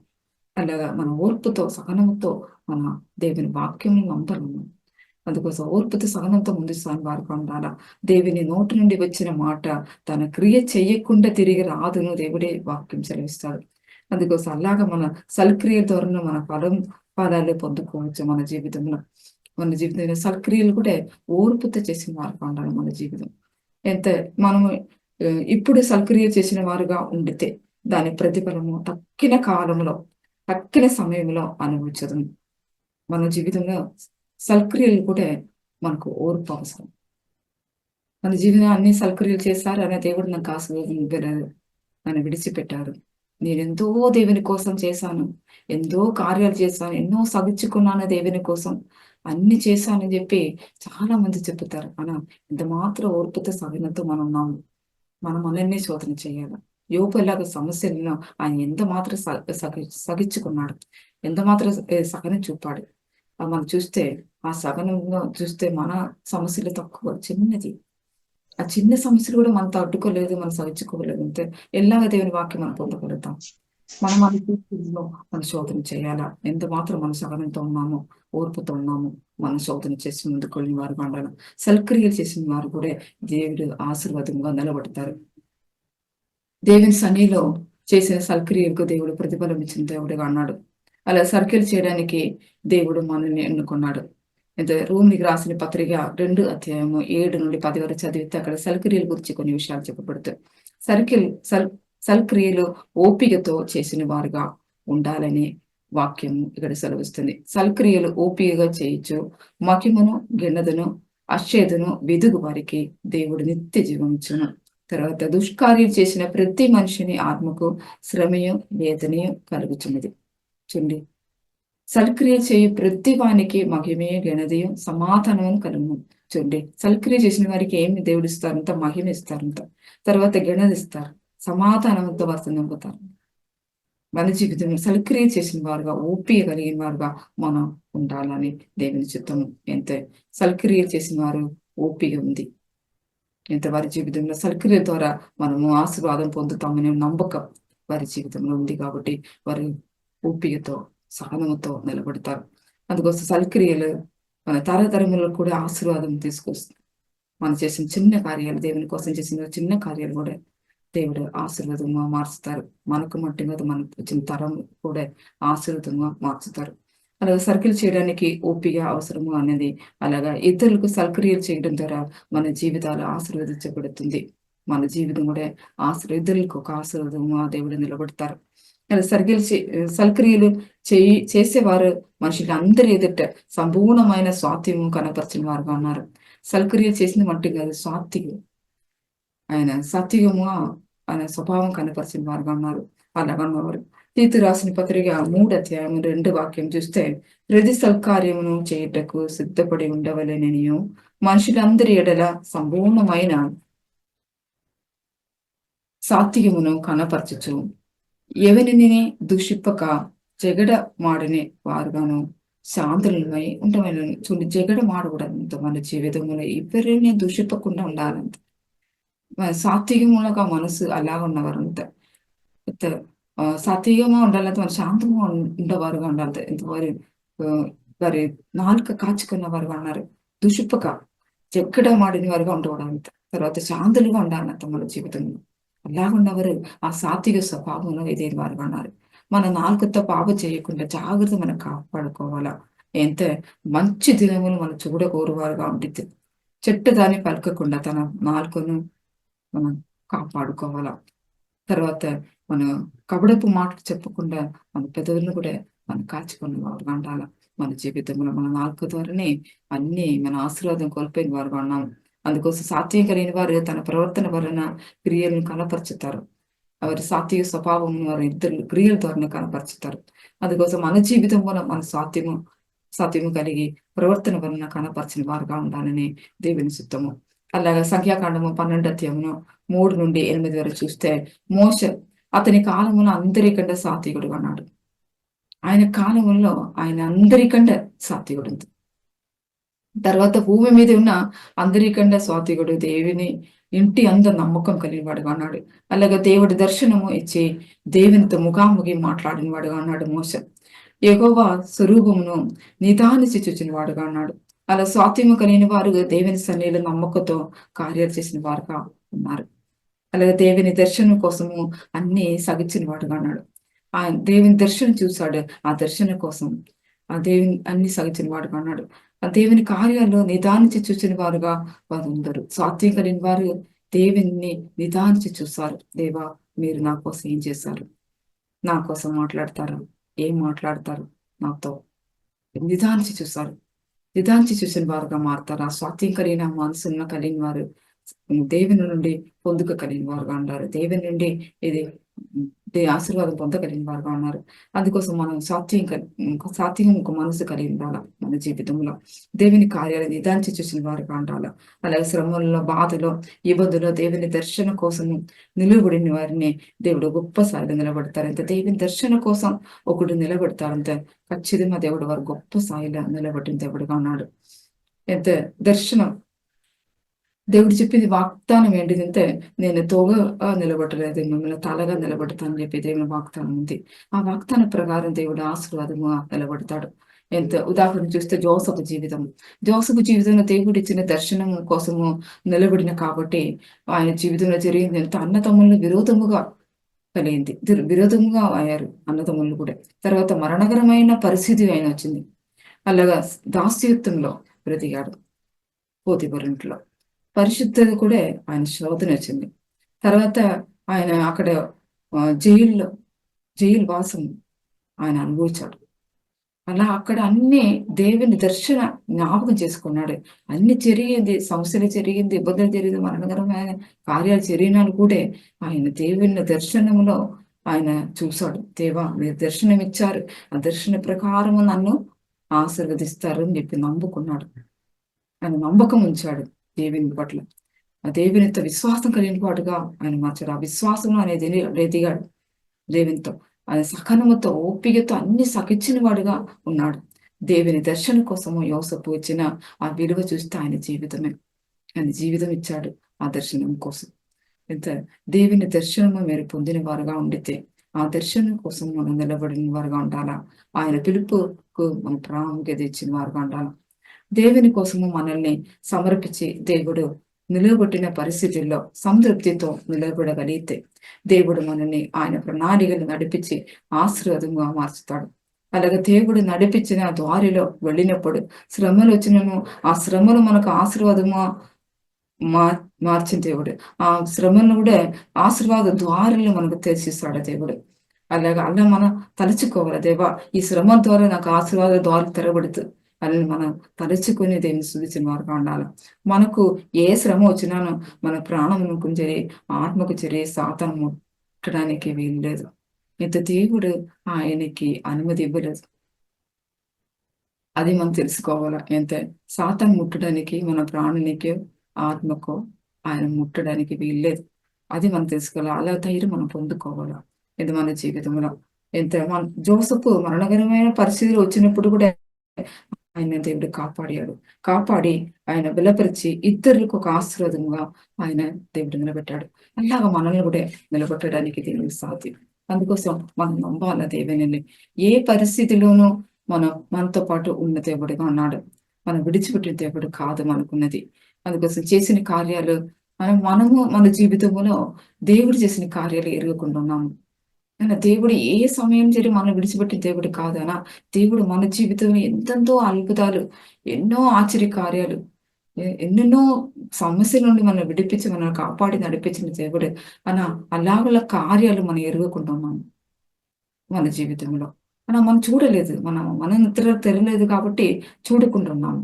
అలాగా మన ఓర్పుతో సహనంతో మన దేవుని వాక్యం నమ్మాలి. అందుకోసం ఓర్పుతో సహనంతో ముందు సాగి వారుగా ఉండాలా. దేవుని నోటి నుండి వచ్చిన మాట తన క్రియ చెయ్యకుండా తిరిగి రాదును దేవుడే వాక్యం సెలవిస్తాడు. అందుకోసం అలాగా మన సల్క్రియ ద్వారా మన ఫలాలు పొందుకోవచ్చు. మన జీవితంలో సల్క్రియలు కూడా ఓర్పుతో చేసిన వారుగా ఉండాలి. మన జీవితం ఎంత మనము ఇప్పుడు సల్క్రియ చేసిన వారుగా ఉండితే దాని ప్రతిఫలము తక్కిన కాలంలో తక్కిన సమయంలో అనుభవించదు. మన జీవితంలో సల్క్రియలు కూడా మనకు ఓర్పు అవసరం. మన జీవితంలో అన్ని సల్క్రియలు చేశారు అనే దేవుడు నాకు ఆశీర్వదించలేదు. నన్ను విడిచిపెట్టారు. నేనెంతో దేవుని కోసం చేశాను. ఎంతో కార్యాలు చేశాను. ఎన్నో సహించుకున్నాను దేవుని కోసం. అన్ని చేశానని చెప్పి చాలా మంది చెప్తారు. ఎంత మాత్రం ఓర్పుతో సహనంతో మనం ఉన్నాము. మనం మనల్ని శోధన చేయాలి. యోబు ఎలాగ సమస్యలను ఆయన ఎంత మాత్రం సహించుకున్నాడు. ఎంత మాత్రం సహనం చూపాడు. మనం చూస్తే ఆ సహనంలో చూస్తే మన సమస్యలు తక్కువ చిన్నది. ఆ చిన్న సమస్యలు కూడా మనం తట్టుకోలేదు, మనం సహించుకోలేదు అంటే ఎలాగ దేవుని వాక్యం మనం పొందగలుగుతాం. మనం మన జీవితంలో మనం శోధన చేయాలా. ఎంత మాత్రం మన సహనంతో ఉన్నామో, ఓర్పుతో ఉన్నామో మనం శోధన చేసి ముందుకు వెళ్ళిన వారు ఉండాలి. సల్క్రియలు చేసిన వారు కూడా దేవుడు ఆశీర్వాదంగా నిలబడతారు. దేవుని సన్నిధిలో చేసిన సల్క్రియలకు దేవుడు ప్రతిఫలం ఇచ్చిన దేవుడిగా అన్నాడు. అలా సర్కిల్ చేయడానికి దేవుడు మనల్ని ఎన్నుకున్నాడు. అయితే రోమిలికి రాసిన పత్రిక 2 అధ్యాయము 7 నుండి 10 వరకు చదివితే అక్కడ సల్క్రియల గురించి కొన్ని విషయాలు చెప్పబడతాయి. సర్కిల్ సల్ సల్క్రియలు ఓపికతో చేసిన వారుగా ఉండాలని వాక్యం ఇక్కడ సెలవిస్తుంది. సల్క్రియలు ఓపికగా చేయొచ్చు. మహిమను గిన్నెదను అశ్చేదును వెదుగు వారికి దేవుడు నిత్య జీవమిచ్చును. తర్వాత దుష్కార్యం చేసిన ప్రతి మనిషిని ఆత్మకు శ్రమయు వేదనయు కలుగుచున్నది. చూడండి, సల్క్రియ చేయు ప్రతి వానికి మహిమయు ఘనతయు సమాధానము కలుగును. చూడండి, సల్క్రియ చేసిన వారికి ఏమి దేవుడు ఇస్తారంట? మహిమ ఇస్తారంట. తర్వాత ఘనత ఇస్తారు. సమాధానంతో వారు నింపుతారు. మన జీవితంలో సల్క్రియ చేసిన వారుగా ఓపిక కలిగిన వారుగా మనం ఉండాలని దేవుని చిత్తం. ఎంత సల్క్రియ చేసిన వారు ఓపిక ఉంది. ఎంత వారి జీవితంలో సల్క్రియ ద్వారా మనము ఆశీర్వాదం పొందుతామనే నమ్మకం వారి జీవితంలో ఉంది. కాబట్టి వారి ఓపికతో సహనంతో నిలబడతారు. అందుకోసం సల్క్రియలు మన తరతరములో కూడా ఆశీర్వాదం తీసుకొస్తుంది. మనం చేసిన చిన్న కార్యాలు, దేవుని కోసం చేసిన చిన్న కార్యాలు కూడా దేవుడు ఆశీర్వాదంగా మార్చుతారు. మనకు మట్టి మీద మనకు వచ్చిన తరం కూడా ఆశీర్వాదంగా మార్చుతారు. అలాగే సర్కిల్ చేయడానికి ఓపిక అవసరము అనేది, అలాగా ఇతరులకు సల్క్రియలు చేయడం ద్వారా మన జీవితాలు ఆశీర్వదించబడుతుంది. మన జీవితం కూడా ఇతరులకు ఒక ఆశీర్వాదంగా దేవుడు నిలబడతారు. అలా సల్క్రియలు చేసేవారు మనుషులందరి ఎదుట సంపూర్ణమైన స్వాస్థ్యము కనపరిచిన వారుగా ఉన్నారు. సల్క్రియలు చేసిన మట్టి కాదు, స్వార్థికులు. ఆయన సత్యముగా ఆయన స్వభావం కనపరిచిన వారుగా ఉన్నారు. అలాగా ఉన్నవారు తీతు రాసిన పత్రిక 3 అధ్యాయం 2 వాక్యం చూస్తే, ప్రతి సల్కార్యమును చేయుటకు సిద్ధపడి ఉండవలెననియు మనుషులందరి ఎడల సంపూర్ణమైన సాత్వికమును కనపరచుచు ఎవరిని దూషింపక జగడ మాడని వారుగాను శాంతులమై ఉండవలెను. చూడండి, జగడ మాడకూడదు. మన జీవితంలో ఎవరిని దూషింపకుండా ఉండాలంట. సాత్వికములుగా మనసు అలా ఉన్నవారంతా సాత్వికంగా ఉండాలంటే మన శాంతంగా ఉండేవారుగా ఉండాలి. వారి నాలుక కాచుకున్న వారుగా ఉన్నారు. దుషిప్పక చెక్కడ మాడిన వారుగా ఉండకూడదు. తర్వాత శాంతులుగా ఉండాలంట మన జీవితంలో. అలాగున్నవారు ఆ సాత్విక స్వభావంలో ఎదిగిన వారుగా ఉన్నారు. మన నాలుకతో పాపం చేయకుండా జాగ్రత్త మనం కాపాడుకోవాలా. ఎంత మంచి దినములు మనం చూడకూరువారుగా ఉంటుంది. చెట్టు దాన్ని పలకకుండా తన నాలుకను మనం కాపాడుకోవాలా. తర్వాత మన కబడపు మాటలు చెప్పకుండా మన పెదవులను కూడా మనం కాచుకున్న వారుగా ఉండాలి. మన జీవితంలో మన నాలుక ద్వారానే అన్ని మన ఆశీర్వాదం కోల్పోయిన వారుగా ఉన్నాం. అందుకోసం సాత్విక కలిగిన వారు తన ప్రవర్తన వలన క్రియలను కనపరుచుతారు. వారి సాత్విక స్వభావం వారి ఇద్దరు క్రియల ద్వారా కనపరుచుతారు. అందుకోసం మన జీవితంలో మన సాత్యము కలిగి ప్రవర్తన వలన కనపరిచిన వారుగా ఉండాలని దేవుని చిత్తము. అలాగే సంఖ్యాకాండము 12 అధ్యాయమును 3-8 వరకు చూస్తే, మోషే అతని కాలమున అందరికంటే సాత్వికుడుగా ఉన్నాడు. ఆయన కాలంలో ఆయన అందరికంటే సాత్వికుడు. తర్వాత భూమి మీద ఉన్న అందరికంటే సాత్వికుడు, దేవుని ఇంటి అందరు నమ్మకం కలిగిన వాడుగా ఉన్నాడు. అలాగే దేవుడి దర్శనము ఇచ్చి దేవునితో ముఖాముఖి మాట్లాడిన వాడుగా ఉన్నాడు మోషే. యెహోవా స్వరూపమును నిదానించి చూచిన వాడుగా ఉన్నాడు. అలా స్వాత్యము కలిగిన వారు దేవుని సన్నిధిలో నమ్మకంతో కార్యాలు చేసిన వారుగా ఉన్నారు. అలాగే దేవుని దర్శనం కోసము అన్ని సగించిన వాడుగా ఉన్నాడు. ఆ దేవుని దర్శనం చూశాడు. ఆ దర్శనం కోసం ఆ దేవుని అన్ని సగించిన వాడుగా ఉన్నాడు. ఆ దేవుని కార్యాలు నిదానించి చూసిన వారుగా వారు ఉండరు. సాత్విక కలిగిన వారు దేవుని నిదానించి చూస్తారు. దేవా, మీరు నా కోసం ఏం చేశారు? నా కోసం మాట్లాడతారు, ఏం మాట్లాడతారు నాతో? నిదానించి చూస్తారు. నిదానించి చూసిన వారుగా మారుతారు. ఆ స్వాత్యం కలిగిన మనసున్న కలిగిన వారు దేవుని నుండి పొందుక కలిగిన వారుగా ఉన్నారు. దేవుని నుండి ఇది ఆశీర్వాదం పొందగలిగిన వారుగా ఉన్నారు. అందుకోసం మనం సాత్వికం ఒక మనసు కలిగి ఉండాలి. మన జీవితంలో దేవుని కార్యాలు నిదానించి చూసిన వారుగా ఉండాలి. అలాగే శ్రమల్లో, బాధలో, ఇబ్బందులో దేవుని దర్శనం కోసము నిలువబడిన వారిని దేవుడు గొప్ప స్థాయిలో నిలబడతారంత. దేవుని దర్శనం కోసం ఒకడు నిలబెడతారంతే. ఖచ్చితంగా దేవుడు వారు గొప్ప స్థాయిలో నిలబడిన దేవుడుగా ఉన్నాడు. ఎంత దర్శనం దేవుడు చెప్పింది వాగ్దానం ఏంటిదంటే, నేను తోగగా నిలబడలేదు, మిమ్మల్ని తలగా నిలబడతానని చెప్పి దేవుని వాగ్దానం ఉంది. ఆ వాగ్దాన ప్రకారం దేవుడు ఆశీర్వాదముగా నిలబడతాడు. ఎంత ఉదాహరణ చూస్తే జోసఫ్ జీవితంలో దేవుడు ఇచ్చిన దర్శనం కోసము నిలబడిన కాబట్టి ఆయన జీవితంలో జరిగింది ఎంత అన్నతమ్ములను విరోధముగా కలిగింది. విరోధముగా అయ్యారు అన్నతమ్ములు కూడా. తర్వాత మరణకరమైన పరిస్థితి ఆయన వచ్చింది. అలాగా దాస్యత్వంలో బ్రతికాడు పోతీఫరు ఇంట్లో. పరిశుద్ధత కూడా ఆయన శోధన వచ్చింది. తర్వాత ఆయన అక్కడ జైలు వాసం ఆయన అనుభవించాడు. అలా అక్కడ అన్ని దేవుని దర్శన జ్ఞాపకం చేసుకున్నాడు. అన్ని జరిగింది, సమస్యలు జరిగింది, ఇబ్బందులు జరిగింది, మరణకరమైన కార్యాలు జరిగినాలు కూడా ఆయన దేవుని దర్శనంలో ఆయన చూశాడు. దేవా, మీరు దర్శనం ఇచ్చారు, ఆ దర్శన ప్రకారం నన్ను ఆశీర్వదిస్తారు అని చెప్పి నమ్ముకున్నాడు. ఆయన నమ్మకం ఉంచాడు దేవుని పట్ల. ఆ దేవునితో విశ్వాసం కలిగిన వాడుగా ఆయన మార్చాడు. ఆ విశ్వాసం అనేది రీతిగాడు దేవునితో. ఆయన సహనముతో, ఓపికతో అన్ని సహించిన వాడుగా ఉన్నాడు. దేవుని దర్శనం కోసము యోసేపు వచ్చిన ఆ విలువ చూస్తే ఆయన జీవితం ఇచ్చాడు ఆ దర్శనం కోసం. ఎంత దేవుని దర్శనము మీరు పొందిన వారుగా ఉండితే ఆ దర్శనం కోసం మనం నిలబడిన వారుగా ఉండాలా. ఆయన పిలుపుకు మన ప్రాముఖ్యత ఇచ్చిన వారుగా ఉండాలా. దేవుని కోసము మనల్ని సమర్పించి దేవుడు నిలబొట్టిన పరిస్థితుల్లో సంతృప్తితో నిలబడగలిగితే దేవుడు మనల్ని ఆయన ప్రణాళికలు నడిపించి ఆశీర్వాదంగా మార్చుతాడు. అలాగే దేవుడు నడిపించిన దారిలో వెళ్ళినప్పుడు శ్రమలు వచ్చినను ఆ శ్రమలు మనకు ఆశీర్వాదము మార్చిన దేవుడు. ఆ శ్రమను కూడా ఆశీర్వాద ద్వారాలు మనకు తెలిసిస్తాడు దేవుడు. అలా మనం తలుచుకోవాలి. దేవా, ఈ శ్రమ ద్వారా నాకు ఆశీర్వాద ద్వారాలు తెరబడుతుంది అని మనం తలుచుకుని దేవుని స్తుతించిన వారుగా ఉండాలి. మనకు ఏ శ్రమ వచ్చినానో మన ప్రాణమునకు చెరి, ఆత్మకు చెరి సాతాను ముట్టడానికి వీల్లేదు. ఇంత దేవుడు ఆయనకి అనుమతి ఇవ్వలేదు. అది మనం తెలుసుకోవాలా. ఎంత సాతాను ముట్టడానికి మన ప్రాణానికి, ఆత్మకు ఆయన ముట్టడానికి వీల్లేదు. అది మనం తెలుసుకోవాలి. అలా ధైర్యం మనం పొందుకోవాలా. ఇది మన జీవితంలో ఎంత జోసెఫ్ మరణకరమైన పరిస్థితులు వచ్చినప్పుడు కూడా ఆయన దేవుడు కాపాడి ఆయన బలపరిచి ఇద్దరికి ఒక ఆశీర్వాదంగా ఆయన దేవుడు నిలబెట్టాడు. అలాగా మనల్ని కూడా నిలబెట్టడానికి దేవుడు సాధ్యం. అందుకోసం మనం నమ్మాల దేవుని. ఏ పరిస్థితిలోనూ మనతో పాటు ఉన్న దేవుడిగా ఉన్నాడు. మనం విడిచిపెట్టిన దేవుడు కాదు మనకున్నది. అందుకోసం చేసిన కార్యాలు మనము మన జీవితంలో దేవుడు చేసిన కార్యాలు ఎరగకుండా ఉన్నాము. దేవుడు ఏ సమయం జరిగి మనం విడిచిపెట్టిన దేవుడు కాదనా. దేవుడు మన జీవితంలో ఎంతెంతో అద్భుతాలు, ఎన్నో ఆశ్చర్య కార్యాలు, ఎన్నెన్నో సమస్యల నుండి మనం విడిపించి మనం కాపాడి నడిపించిన దేవుడు అలాగల కార్యాలు మనం ఎరగకుండా ఉన్నాము మన జీవితంలో. మనం చూడలేదు. మన నిద్ర తెరలేదు కాబట్టి చూడకుంటున్నాము.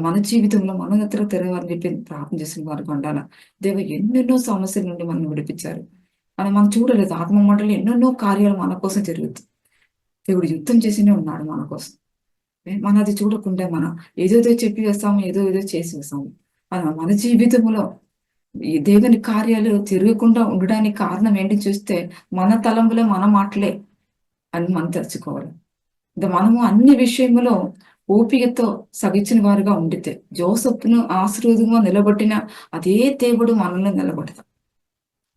మన జీవితంలో మన నిద్ర తెరవాలని చెప్పి ప్రార్థన చేసిన వారికి ఉండాల. దేవ ఎన్నెన్నో సమస్యల నుండి మనల్ని విడిపించారు. మనం చూడలేదు. ఆత్మ మంటలు ఎన్నెన్నో కార్యాలు మన కోసం జరుగుతాయి. దేవుడు యుద్ధం చేసినే ఉన్నాడు మన కోసం. మనం అది చూడకుండా మనం ఏదేదో చెప్పి వేస్తాము, ఏదో ఏదో చేసి వేస్తాము. మన జీవితంలో ఈ దేవుని కార్యాలు జరగకుండా ఉండడానికి కారణం ఏంటి చూస్తే మన తలంపులే, మన మాటలే అని మనం తెలుసుకోవాలి. మనము అన్ని విషయములో ఓపికతో సగించిన వారుగా ఉండితే జోసెఫ్ను ఆశీర్వాదంగా నిలబెట్టిన అదే దేవుడు మనల్ని నిలబెడతాం.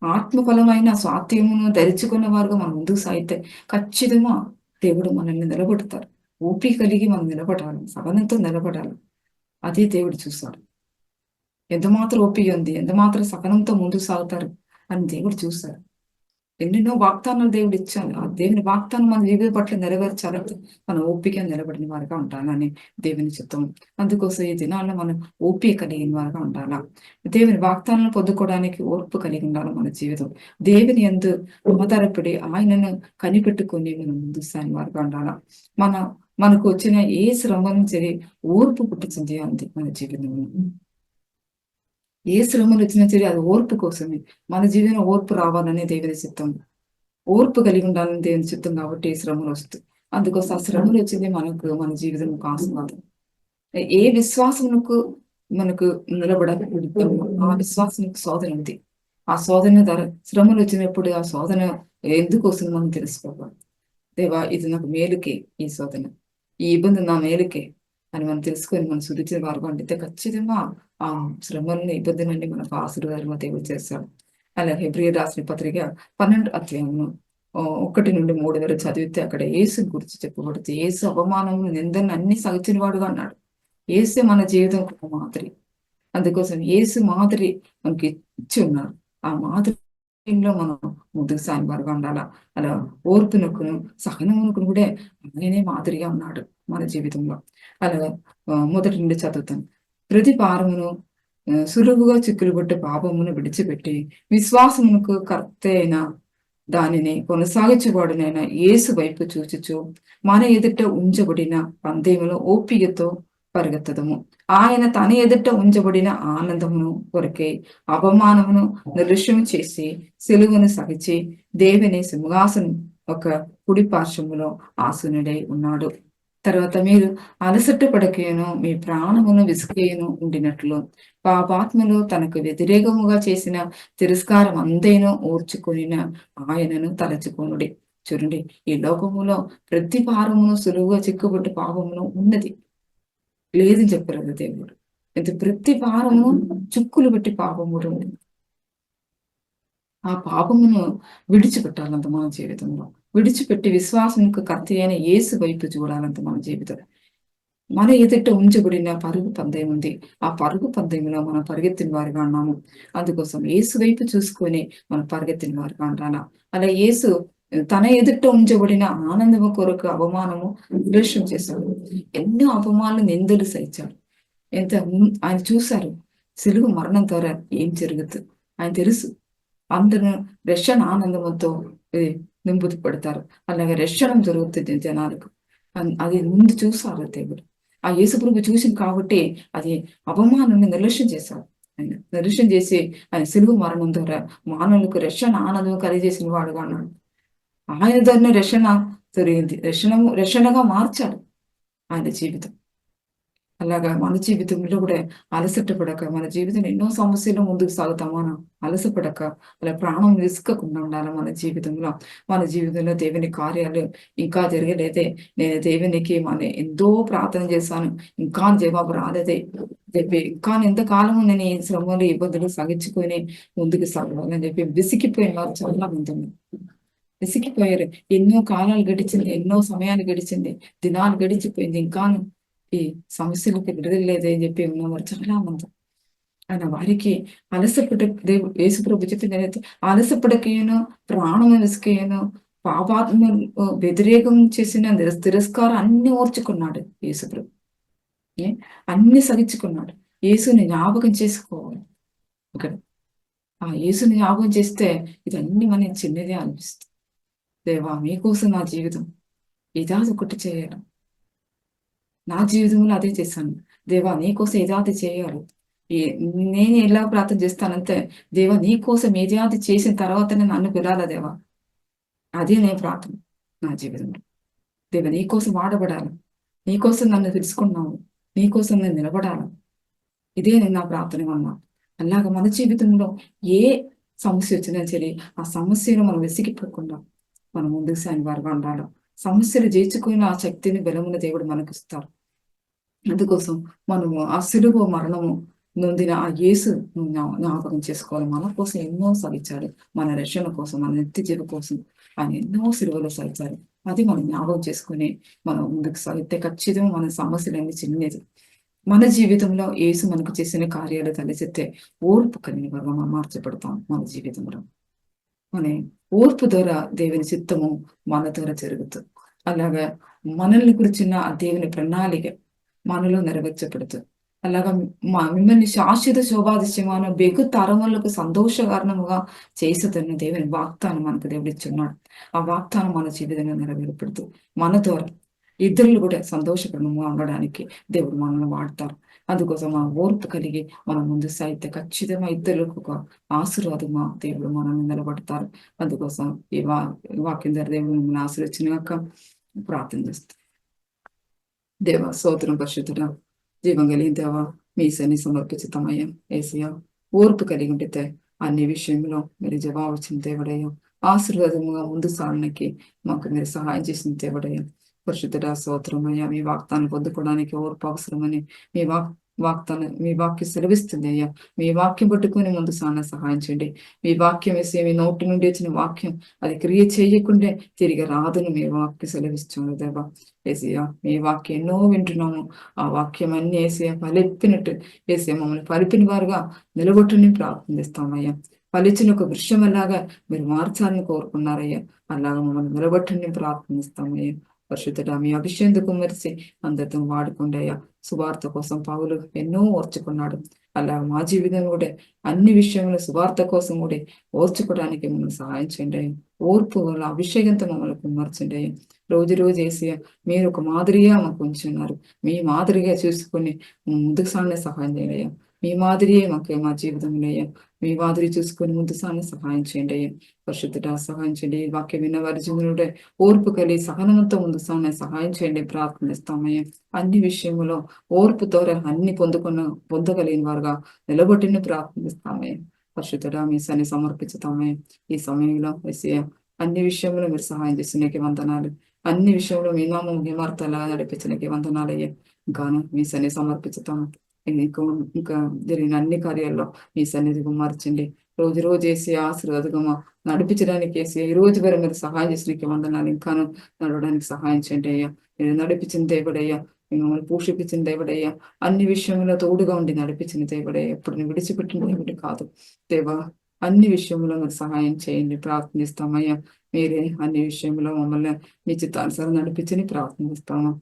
ఆత్మఫలమైన స్వాస్థ్యమును ధరించుకున్న వారుగా మనం ముందుకు సాగితే ఖచ్చితంగా దేవుడు మనల్ని నిలబెడతారు. ఓపిక కలిగి మనం నిలబడాలి, సహనంతో నిలబడాలి. అదే దేవుడు చూస్తాడు. ఎంత మాత్రం ఓపిక ఉంది, ఎంత మాత్రం సహనంతో ముందుకు సాగుతారు అని దేవుడు చూస్తారు. ఎన్నెన్నో వాగ్దానాలు దేవుడు ఇచ్చాను. ఆ దేవుని వాగ్దానం మన జీవిత పట్ల నెరవేర్చాలంటే మన ఓపిక నిలబడిన వారుగా ఉండాలని దేవుని చిత్తం. అందుకోసం ఈ దినాల్లో మనం ఓపిక కలిగిన వారుగా ఉండాలా. దేవుని వాగ్దానాలను పొందుకోవడానికి ఓర్పు కలిగి ఉండాలి మన జీవితం. దేవుని యందు ఆధారపడి ఆయనను కనిపెట్టుకొని మనం ముందుకు సాగిన వారుగా ఉండాలా. మనకు వచ్చిన ఏ శ్రమ నుంచి ఓర్పు పుట్టించింది అంది మన జీవితంలో. ఏ శ్రమలు వచ్చినా సరే అది ఓర్పు కోసమే. మన జీవన ఓర్పు రావాలనే దేవుని చిత్తం. ఓర్పు కలిగి ఉండాలని దేవుని చిత్తం కాబట్టి ఏ శ్రమలు వస్తాయి. అందుకోసం ఆ శ్రమలు వచ్చింది మన జీవితం ఆశీర్వాదం. ఏ విశ్వాసమునకు మనకు నిలబడగలుగుతామో ఆ విశ్వాసానికి శోధన ఉంది. ఆ శోధన ధర శ్రమలు వచ్చినప్పుడు ఆ శోధన ఎందుకు వస్తుంది మనం తెలుసుకోవాలి. దేవా ఇది నాకు మేలుకే, ఈ శోధన ఈ ఇబ్బంది నా మేలుకే అని మనం తెలుసుకొని మనం సురిచిన వారు అంటే ఖచ్చితంగా ఆ శ్రమలని ఇబ్బందులన్నీ మనకు ఆశీర్వాదాలుగా దేవుడు చేస్తాడు. అలా హెబ్రియర్ రాసిన పత్రిక 12 అధ్యాయము 1-3 వరకు చదివితే అక్కడ యేసు గురించి చెప్పబడుతుంది. యేసు అవమానము నిందను అన్ని సహించిన వాడుగా అన్నాడు. యేసే మన జీవితం ఒక మాదిరి. అందుకోసం యేసు మాదిరి మనకి ఇచ్చి ఉన్నారు. ఆ మాదిరిలో మనం ముందుకు సాగిన వారుగా ఉండాలా. అలా ఓర్పునకును సహనమునకును కూడా ఆయనే మాదిరిగా ఉన్నాడు మన జీవితంలో. అలా మొదటి నుండి చదువుతాను. ప్రతి భారమును సులువుగా చిక్కులు కొట్టే పాపమును విడిచిపెట్టి విశ్వాసమునకు కర్త అయిన దానిని కొనసాగించబడినైన యేసు వైపు చూచుచు మన ఎదుట ఉంచబడిన పందెములో ఓపికతో పరిగెత్తదము. ఆయన తన ఎదుట ఉంచబడిన ఆనందమును కొరకే అవమానమును నిర్లక్ష్యం చేసి సిలువను సహించి దేవుని సింహాసనం ఒక కుడి పార్శ్వములో ఆసనుడై ఉన్నాడు. తర్వాత మీరు అలసట పడకేను మీ ప్రాణమును విసుకేను ఉండినట్లు పాపాత్మలు తనకు వ్యతిరేకముగా చేసిన తిరస్కారం అందేనో ఓర్చుకొనిన ఆయనను తలచుకొనుడి. చూడండి, ఈ లోకములో ప్రతి భారమును సులువుగా చిక్కుబట్టి పాపమును ఉన్నది లేదని చెప్పారు కదా దేవుడు. అయితే ప్రతి భారమును చుక్కులు పెట్టి పాపము ఉంది. ఆ పాపమును విడిచిపెట్టాలంత మన జీవితంలో. విడిచిపెట్టి విశ్వాసంకు కర్త అయిన యేసు వైపు చూడాలంత మన జీవితం. మన ఎదుట ఉంచబడిన పరుగు పందెం ఉంది. ఆ పరుగు పందెంలో మనం పరిగెత్తిన వారిగా ఉన్నాము. అందుకోసం యేసు వైపు చూసుకొని మనం పరిగెత్తిన వారిగా ఉండాలా. అలా యేసు తన ఎదుట ఉంచబడిన ఆనందము కొరకు అవమానము నిర్లక్ష్యం చేశాడు. ఎన్నో అవమానాలు నిందలు సహించాడు. ఆయన చూశారు సిలువ మరణం ద్వారా ఏం జరుగుతుంది ఆయన తెలుసు. అందరూ రక్షణ ఆనందంతో నింపుతూ పడతారు. అలాగే రక్షణం జరుగుతుంది జనాలకు. అది ముందు చూసారు దేవుడు. ఆ యేసుప్రభు చూసింది కాబట్టి అది అవమానాన్ని నిర్లక్ష్యం చేశారు. ఆయన నిర్లక్ష్యం చేసి ఆయన సిలువ మరణం ద్వారా మానవులకు రక్షణ ఆనందం కలిగజేసిన వాడుగా అన్నాడు. ఆయన ద్వారా రక్షణ జరిగింది. రక్షణగా మార్చాడు ఆయన జీవితం. అలాగా మన జీవితంలో కూడా అలసట పడక మన జీవితంలో ఎన్నో సమస్యలు ముందుకు సాగుతామో అలసపడక అలా ప్రాణం విసుకకుండా ఉండాలి మన జీవితంలో. మన జీవితంలో దేవుని కార్యాలు ఇంకా జరగలేదే, నేను దేవునికి ఎంతో ప్రార్థన చేశాను, ఇంకా జవాబు రాలేదే చెప్పి ఇంకా ఎంతకాలము నేను ఈ శ్రమలు ఇబ్బందులు సగించుకొని ముందుకు సాగాలని చెప్పి విసిగిపోయిన వారు చాలా మంది ఉన్నారు. విసిగిపోయారు. ఎన్నో కాలాలు గడిచింది, ఎన్నో సమయాలు గడిచింది, దినాలు గడిచిపోయింది, ఇంకా ఈ సమస్యలకు విడుదలలేదే అని చెప్పి ఉన్నవారు చాలా మంది. ఆయన వారికి అలసపడ దేవుడు యేసుప్రభు చెప్పినైతే అలసపడకేను ప్రాణము విసుకేను పాపాత్మ వ్యతిరేకం చేసిన తిరస్కారం అన్ని ఓర్చుకున్నాడు యేసుప్రభు. అన్ని సహించుకున్నాడు. యేసుని జ్ఞాపకం చేసుకోవాలి. ఇక్కడ ఆ యేసుని జ్ఞాపకం చేస్తే ఇదన్నీ మన చిన్నదే అనిపిస్తుంది. దేవా మీకోసం నా జీవితం, ఏదాది ఒకటి చేయాలి. నా జీవితంలో అదే చేశాను. దేవా నీకోసం ఏదాది చేయాలి. నేను ఎలా ప్రార్థన చేస్తానంటే, దేవా నీకోసం ఏదాది చేసిన తర్వాతనే నన్ను పిలాలా దేవా. అదే నేను ప్రార్థన నా జీవితంలో. దేవా నీకోసం వాడబడాలి. నీకోసం నన్ను తెలుసుకున్నావు. నీకోసం నేను నిలబడాలి. ఇదే నేను నా ప్రార్థన అన్నా. అలాగా మన జీవితంలో ఏ సమస్య వచ్చినా సరే, ఆ సమస్యను మనం వెసిగిపోకుండా మనం ముందుకు సాగిన వారుగా ఉండాలి. సమస్యలు జయించుకుని ఆ శక్తిని బలమున దేవుడు మనకు ఇస్తారు. అందుకోసం మనము ఆ సిలువ మరణము నొందిన ఆ యేసు జ్ఞాపకం చేసుకోవాలి. మన కోసం ఎన్నో సహించాడు. మన రక్షణ కోసం, మన నిత్య జీవ కోసం ఆయన ఎన్నో సిలువలు సహించారు. అది మనం జ్ఞాపకం చేసుకుని మనం ముందుకు సాగితే ఖచ్చితంగా మన సమస్యలన్నీ చిన్నది. మన జీవితంలో యేసు మనకు చేసిన కార్యాలు తలచెత్తే ఓర్పు కలిగిన వారుగా మనం మార్చబడతాం. మన జీవితంలో మన ఓర్పు ద్వారా దేవుని చిత్తము మన ద్వారా జరుగుతుంది. అలాగా మనల్ని గురించిన ఆ దేవుని ప్రణాళిక మనలో నెరవేర్చబడుతుంది. అలాగా మిమ్మల్ని శాశ్వత శోభాదిశ్యమాన బెగు తరములకు సంతోష కారణముగా చేస్తుందన్న దేవుని వాగ్దానం మనకు దేవుడు ఇచ్చున్నాడు. ఆ వాగ్దానం మన జీవితంలో నెరవేర్పడుతుంది. మన ద్వారా ఇద్దరులు కూడా సంతోషకరంగా ఉండడానికి దేవుడు మనల్ని వాడతారు. అందుకోసం మన ఓర్పు కలిగి మనం ముందు సాగితే ఖచ్చితంగా ఇద్దరులకు ఒక ఆశీర్వాదమా దేవుడు మనల్ని నిలబడతారు. అందుకోసం ఈ వాక్యం ద్వారా దేవుడు మిమ్మల్ని ఆశీర్వచనగాక ప్రార్థన చేస్తాం. దేవ స్తోత్రం పరిశుద్ధుడా జీవం కలిగిన దేవ మీ సన్ని సమర్పించుతామయ్యా. ఏసయ్యా ఓర్పు కలిగి ఉంటే అన్ని విషయంలో మీరు జవాబు ఇచ్చిన దేవుడయ్యా. ఆశీర్వాదముగా ముందు సాగడానికి మాకు మీరు సహాయం చేసిన దేవుడయ్యా. పరిశుద్ధుడా స్తోత్రమయ్యా. మీ వాగ్దాన్ని పొందుకోవడానికి ఓర్పు అవసరమని మీ వాక్యం సెలవిస్తుంది అయ్యా. మీ వాక్యం పట్టుకుని ముందు సహాయం చేయండి. మీ వాక్యం వేసే మీ నోటి నుండి వచ్చిన వాక్యం అది క్రియ చేయకుండే తిరిగి రాదును మీ వాక్యం సెలవిస్తుంది దేవా. ఏసయ్యా మీ వాక్యం ఎన్నో వింటున్నాము. ఆ వాక్యం అన్ని ఏసయ్యా ఫలిపినట్టు ఏసయ్యా మమ్మల్ని ఫలిపిన వారుగా నిలబొట్టుని ప్రార్థిస్తామయ్యా. ఫలిచిన ఒక వృక్షంలాగా మీరు మార్చాలని కోరుకున్నారయ్యా. అలాగా మమ్మల్ని నిలబొట్టుని ప్రార్థిస్తామయ్యా. పరిశుద్ధుడా మీ అభిషేకం కుమ్మరిసి అందరితో వాడుకోండి అయ్యా. సువార్త కోసం పౌలు ఎన్నో ఓర్చుకున్నాడు. అలా మా జీవితం కూడా అన్ని విషయంలో సువార్త కోసం కూడా ఓర్చుకోవడానికి మమ్మల్ని సహాయం చేయండి అయ్యా. ఓర్పు అభిషేకంతో మమ్మల్ని కుమ్మర్చండి అయ్యా. రోజు వేసి మీరు ఒక మాదిరిగా మాకు ఉంచున్నారు. మీ మాదిరిగా చూసుకొని ముందుకు సాగే సహాయం చేయండి అయ్యా. మీ మాదిరియే మాకు మా జీవితంలో అయ్యా. మీ మాదిరి చూసుకొని ముందు సాగే సహాయం చేయండి అయ్యా. పరిశుద్ధుడా సహాయం చేయండి. వాక్యం విన్న వారి జీవనంలో ఓర్పు కలిగి సహనంతో ముందు సాగే సహాయం చేయండి ప్రార్థనిస్తామయ్యా. అన్ని విషయంలో ఓర్పు ద్వారా అన్ని పొందగలిగిన వారుగా నిలబొట్టిని ప్రార్థిస్తామయ్యా. పరిశుద్ధుడా మీ సన్ని సమర్పించుతామయ్యా. ఈ సమయంలో అన్ని విషయంలో మీరు సహాయం చేసినకి వందనాలు. అన్ని విషయంలో మీ నామం హిమార్తలా నడిపించినకి వందనాలయ్యా. గాను మీ సన్ని సమర్పించుతాము. ఇంకా జరిగిన అన్ని కార్యాల్లో మీ సన్నిధిగా మార్చండి. రోజు వేసి ఆశీర్వాదగా నడిపించడానికి వేసి ఈ రోజు వరకు మీరు సహాయం చేసినకి వందనాలు. ఇంకాను నడవడానికి సహాయం చేయండి అయ్యా. మీరు నడిపించిన దేవుడయ్యా. మిమ్మల్ని పోషిపించిన దేవుడయ్యా. అన్ని విషయంలో తోడుగా ఉండి నడిపించిన దేవుడయ్యా. ఎప్పుడు విడిచిపెట్టిన దేవుడు కాదు దేవా. అన్ని విషయంలో మీరు సహాయం చేయండి ప్రార్థిస్తామయ్యా. మీరే అన్ని విషయంలో మమ్మల్ని మీ చిత్తానుసారం నడిపించని ప్రార్థిస్తాము.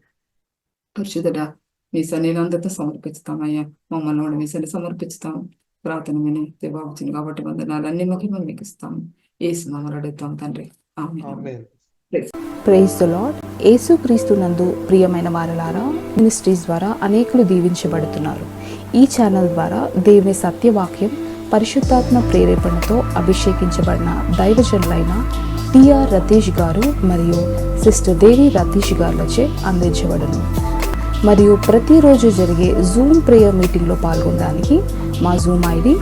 పరిశుద్ధుడా మీ సన్నిధితో సమర్పిస్తామయ్యా. మమ్మల్ని మీ సన్ని సమర్పిస్తాము. ప్రార్థన విని దేవావచ్చింది కాబట్టి వందనాలు అన్ని మహిమ మీకు ఇస్తాము. యేసు నామములో అడుగుతాం తండ్రి. ఆమేన్. Praise the Lord. యేసుక్రీస్తు నందు ప్రియమైన వారలారా, మినిస్ట్రీస్ ద్వారా అనేకులు దీవించబడుతున్నారు. ఈ ఛానల్ ద్వారా దేవుని సత్యవాక్యం పరిశుద్ధాత్మ ప్రేరేపణతో అభిషేకించబడిన దైవజనులైన టిఆర్ రతీష్ గారు మరియు సిస్టర్ దేవి రతీష్ గారులచే అందించబడును. మరియు ప్రతిరోజు జరిగే జూమ్ ప్రేయర్ మీటింగ్లో పాల్గొనడానికి మా జూమ్ ఐడి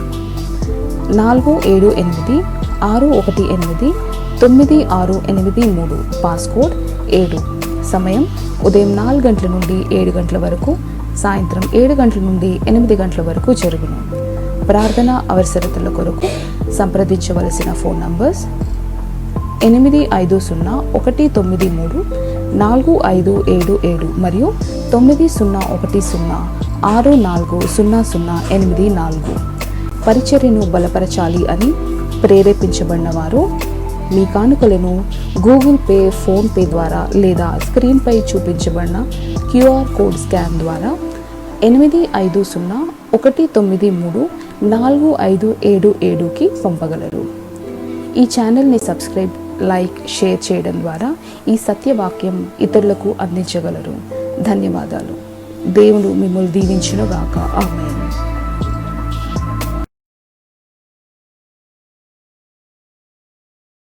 4786189683, పాస్కోడ్ 7. సమయం ఉదయం 4 గంటల నుండి 7 గంటల వరకు, సాయంత్రం 7 గంటల నుండి 8 గంటల వరకు జరుగును. ప్రార్థన అవసరతల కొరకు సంప్రదించవలసిన ఫోన్ నంబర్స్ 8501934577 మరియు 9010640084. పరిచర్యను బలపరచాలి అని ప్రేరేపించబడిన వారు మీ కానుకలను గూగుల్ పే, ఫోన్పే ద్వారా లేదా స్క్రీన్పై చూపించబడిన క్యూఆర్ కోడ్ స్కాన్ ద్వారా 8501934577కి పంపగలరు. ఈ ఛానల్ని సబ్స్క్రైబ్ లైక్, షేర్ చేయడం ద్వారా ఈ సత్యవాక్యం ఇతరులకు అందించగలరు. ధన్యవాదాలు. దేవుడు మిమ్మల్ని దీవించునుగాక. ఆమేన్.